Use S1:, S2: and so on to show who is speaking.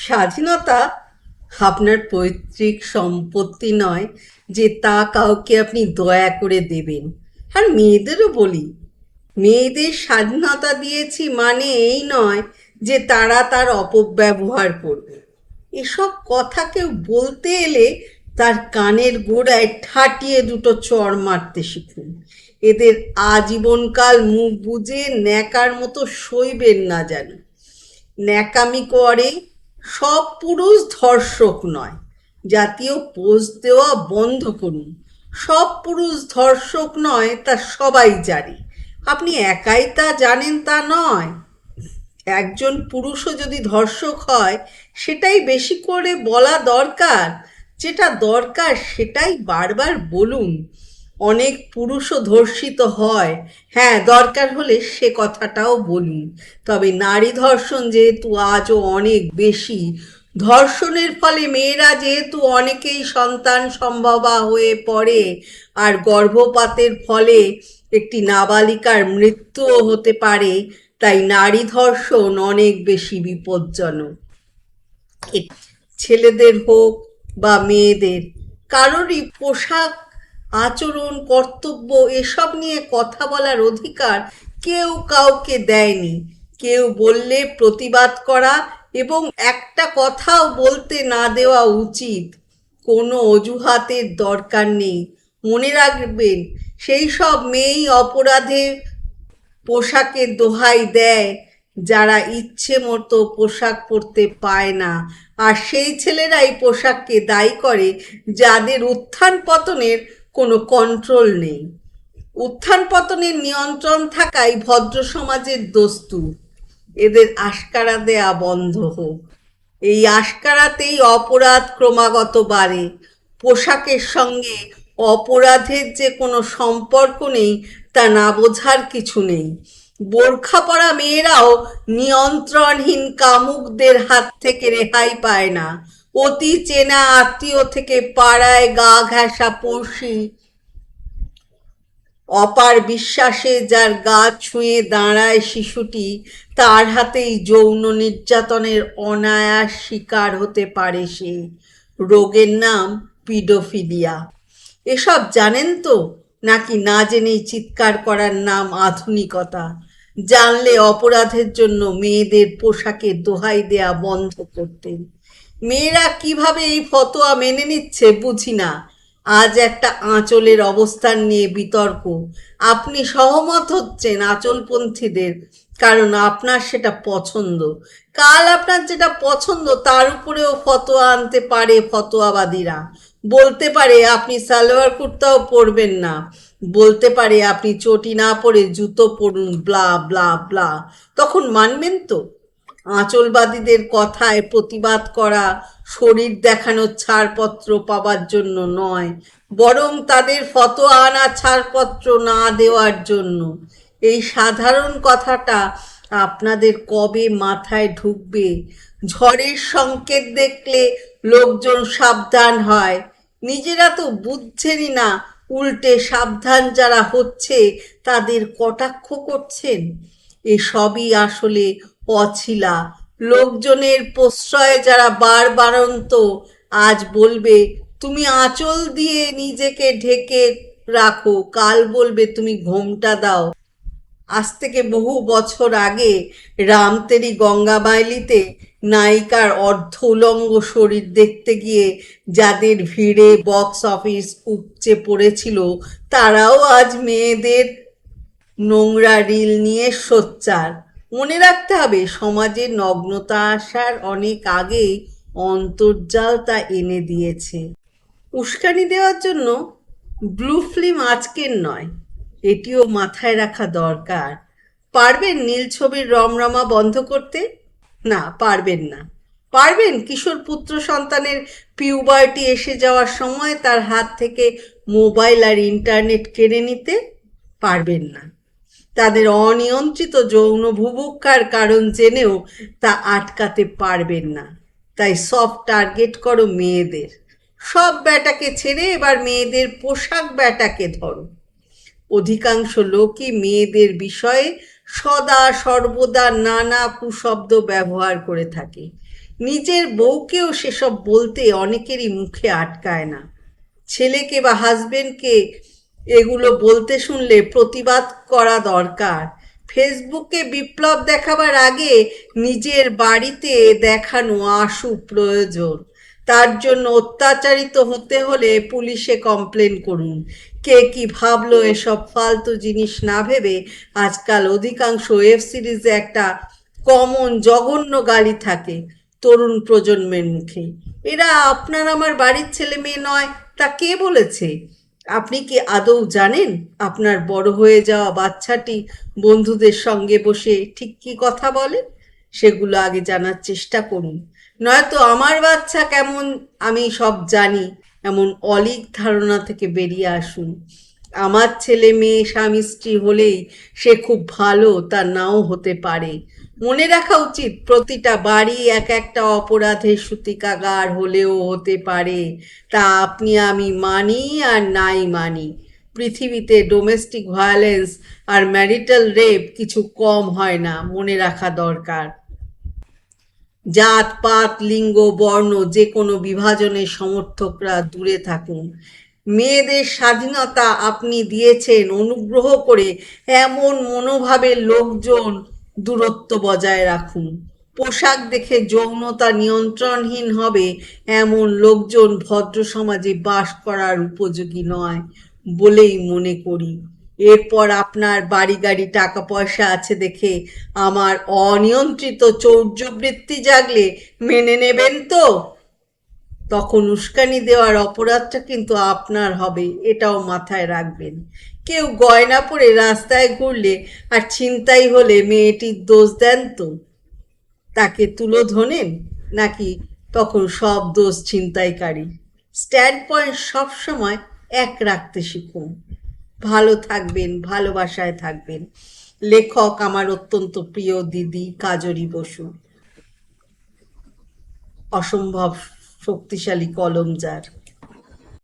S1: স্বাধীনতা আপনার পৈতৃক সম্পত্তি নয় যে তা কাউকে আপনি দয়া করে দেবেন। আর মেয়েদেরও বলি, মেয়েদের স্বাধীনতা দিয়েছি মানে এই নয় যে তারা তার অপব্যবহার করবে। এসব কথা কেউ বলতে এলে তার কানের গোড়ায় ঠাটিয়ে দুটো চড় মারতে শিখুন। এদের আজীবনকাল মুখ বুজে ন্যাকার মতো সইবেন না যেন। ন্যাকামি করে সব পুরুষ ধর্ষক নয়, জাতীয় পোস্ট দেওয়া বন্ধ করুন। সব পুরুষ ধর্ষক নয় তা সবাই জানে, আপনি একাই তা জানেন তা নয়। একজন পুরুষও যদি ধর্ষক হয় সেটাই বেশি করে বলা দরকার। যেটা দরকার সেটাই বারবার বলুন। অনেক পুরুষও ধর্ষিত হয়, হ্যাঁ, দরকার হলে সে কথাটাও বলুন। তবে নারী ধর্ষণ যেহেতু আজও অনেক বেশি, ধর্ষণের ফলে মেয়েরা যেহেতু অনেকেই সন্তান সম্ভবা হয়ে পড়ে, আর গর্ভপাতের ফলে একটি নাবালিকার মৃত্যুও হতে পারে, তাই নারী ধর্ষণ অনেক বেশি বিপজ্জনক। ছেলেদের হোক বা মেয়েদের, কারোরই পোশাক, আচরণ, কর্তব্য এসব নিয়ে কথা বলার অধিকার কেউ কাউকে দেয়নি। কেউ বললে প্রতিবাদ করা এবং একটা কথাও বলতে না দেওয়া উচিত। কোনো অজুহাতের দরকার নেই। মনে রাখবেন, সেই সব মেয়েই অপরাধে পোশাকের দোহাই দেয় যারা ইচ্ছে মতো পোশাক পরতে পায় না। আর সেই ছেলেরাই পোশাককে দায়ী করে যাদের উত্থান পতনের কোনো কন্ট্রোল নেই। উত্থান পতনের নিয়ন্ত্রণ থাকাই ভদ্র সমাজের দস্তুর। এদের আশকারা দেয়া বন্ধ হোক। এই আশকারাতেই অপরাধ ক্রমাগত বাড়ে। পোশাকের সঙ্গে অপরাধের যে কোনো সম্পর্ক নেই তা না বোঝার কিছু নেই। বোরখা পরা মেয়েরাও নিয়ন্ত্রণহীন কামুকদের হাত থেকে রেহাই পায় না। অতি চেনা আত্মীয় থেকে পাড়ায় গা ঘেঁষা পড়শি অপার বিশ্বাসে যার গা ছুঁয়ে দাঁড়ায় শিশুটি, তার হাতেই যৌন নির্যাতনের অনায়াস শিকার হতে পারে সে। রোগের নাম পিডোফিলিয়া। এসব জানেন তো, নাকি না জেনেই চিৎকার করার নাম আধুনিকতা? জানলে অপরাধের জন্য মেয়েদের পোশাকের দোহাই দেয়া বন্ধ করতেন। মেয়েরা কিভাবে এই ফতোয়া মেনে নিচ্ছে বুঝি না। আজ একটা আঁচলের অবস্থান নিয়ে বিতর্ক। আপনি সহমত হচ্ছেন আঁচলপন্থীদের কারণ আপনার সেটা পছন্দ। কাল আপনার যেটা পছন্দ তার উপরেও ফতোয়া আনতে পারে ফতোয়াবাদীরা। বলতে পারে আপনি সালোয়ার কুর্তাও পরবেন না, বলতে পারে আপনি চটি না পরে জুতো পরুন, ব্লা ব্লা ব্লা। তখন মানবেন তো? আঁচলবাদীদের কথায় প্রতিবাদ করা শরীর দেখানোর ছাড়পত্র পাবার জন্য নয়, বরং তাদের ফতোয়া আনা ছাড়পত্র না দেওয়ার জন্য। এই সাধারণ কথাটা আপনাদের কবে মাথায় ঢুকবে? ঝড়ের সংকেত দেখলে লোকজন সাবধান হয়, নিজেরা তো বুঝছেনই না, উল্টে সাবধান যারা হচ্ছে তাদের কটাক্ষ করছেন। এসবই আসলে অছিলা লোকজনের প্রশ্রয়ে যারা বারবারন্ত আজ বলবে তুমি আঁচল দিয়ে নিজেকে ঢেকে রাখো, কাল বলবে তুমি ঘোমটা দাও। আজ থেকে বহু বছর আগে রামতেরি গঙ্গামাইলিতে নায়িকার অর্ধ উলঙ্গ শরীর দেখতে গিয়ে যাদের ভিড়ে বক্স অফিস উপচে পড়েছিল, তারাও আজ মেয়েদের নোংরা রিল নিয়ে সোচ্চার। মনে রাখতে হবে, সমাজে নগ্নতা আসার অনেক আগেই অন্তর্জাল তা এনে দিয়েছে। উস্কানি দেওয়ার জন্য ব্লু ফিল্ম আজকের নয়, এটিও মাথায় রাখা দরকার। পারবেন নীল ছবির রমরমা বন্ধ করতে? না, পারবেন না। পারবেন কিশোর পুত্র সন্তানের পিউবার্টি এসে যাওয়ার সময় তার হাত থেকে মোবাইল আর ইন্টারনেট কেড়ে নিতে? পারবেন না। তাদের অনিয়ন্ত্রিত যৌন বুভুক্ষার কারণ জেনেও তা আটকাতে পারবেন না। তাই সফট টার্গেট করো মেয়েদের। সব ব্যাটাকে ছেড়ে এবার মেয়েদের পোশাক ব্যাটাকে ধরো। অধিকাংশ লোকই মেয়েদের বিষয়ে সদা সর্বদা নানা কুশব্দ ব্যবহার করে থাকে। নিজের বউকেও সেসব বলতে অনেকেরই মুখে আটকায় না। ছেলেকে বা হাজবেন্ডকে এগুলো বলতে শুনলে প্রতিবাদ করা দরকার। ফেসবুকে বিপ্লব দেখাবার আগে নিজের বাড়িতে দেখানো আশু প্রয়োজন। তার জন্য অত্যাচারিত হতে হলে পুলিশে কমপ্লেন করুন। কে কি ভাবলো এসব ফালতু জিনিস না ভেবে আজকাল অধিকাংশ ওয়েব সিরিজে একটা কমন জঘন্য গালি থাকে তরুণ প্রজন্মের মুখে। এরা আপনার আমার বাড়ির ছেলে মেয়ে নয়, তা কে বলেছে? আপনি কি আদৌ জানেন আপনার বড় হয়ে যাওয়া বাচ্চাটি বন্ধুদের সঙ্গে বসে ঠিক কি কথা বলে? সেগুলো আগে জানার চেষ্টা করুন। নয়তো আমার বাচ্চা কেমন আমি সব জানি এমন অলীক ধারণা থেকে বেরিয়ে আসুন। আমার ছেলে মেয়ে স্বামী স্ত্রী হলেই সে খুব ভালো তা নাও হতে পারে। মনে রাখা উচিত প্রতিটা বাড়ি এক একটা অপরাধের সূতিকাগার হলেও হতে পারে। তা আপনি আমি মানি আর নাই মানি, পৃথিবীতে ডোমেস্টিক ভায়োলেন্স আর ম্যারিটাল রেপ কিছু কম হয় না, মনে রাখা দরকার। জাত পাত লিঙ্গ বর্ণ যে কোনো বিভাজনের সমর্থকরা দূরে থাকুন। মেয়েদের স্বাধীনতা আপনি দিয়েছেন অনুগ্রহ করে এমন মনোভাবের লোকজন দূরত্ব বজায় রাখুন। পোশাক দেখে যৌনতা নিয়ন্ত্রণহীন হবে এমন লোকজন ভদ্র সমাজে বাস করার উপযোগী নয় বলেই মনে করি। এরপর আপনার বাড়ি গাড়ি টাকা পয়সা আছে দেখে আমার অনিয়ন্ত্রিত চৌর্যবৃত্তি জাগলে মেনে নেবেন তো? তখন উস্কানি দেওয়ার অপরাধটা কিন্তু আপনার হবে, এটাও মাথায় রাখবেন। কেউ গয়না পরে রাস্তায় ঘুরলে আর ছিনতাই হলে মেয়েটির দোষ দেন তো? তাকে তুলো ধরেন? নাকি তখন সব দোষ ছিনতাইকারী? স্ট্যান্ড পয়েন্ট সবসময় এক রাখতে শিখুন। ভালো থাকবেন, ভালোবাসায় থাকবেন। লেখক আমার অত্যন্ত প্রিয় দিদি কাজরি বসু। অসম্ভব শক্তিশালী কলম যার।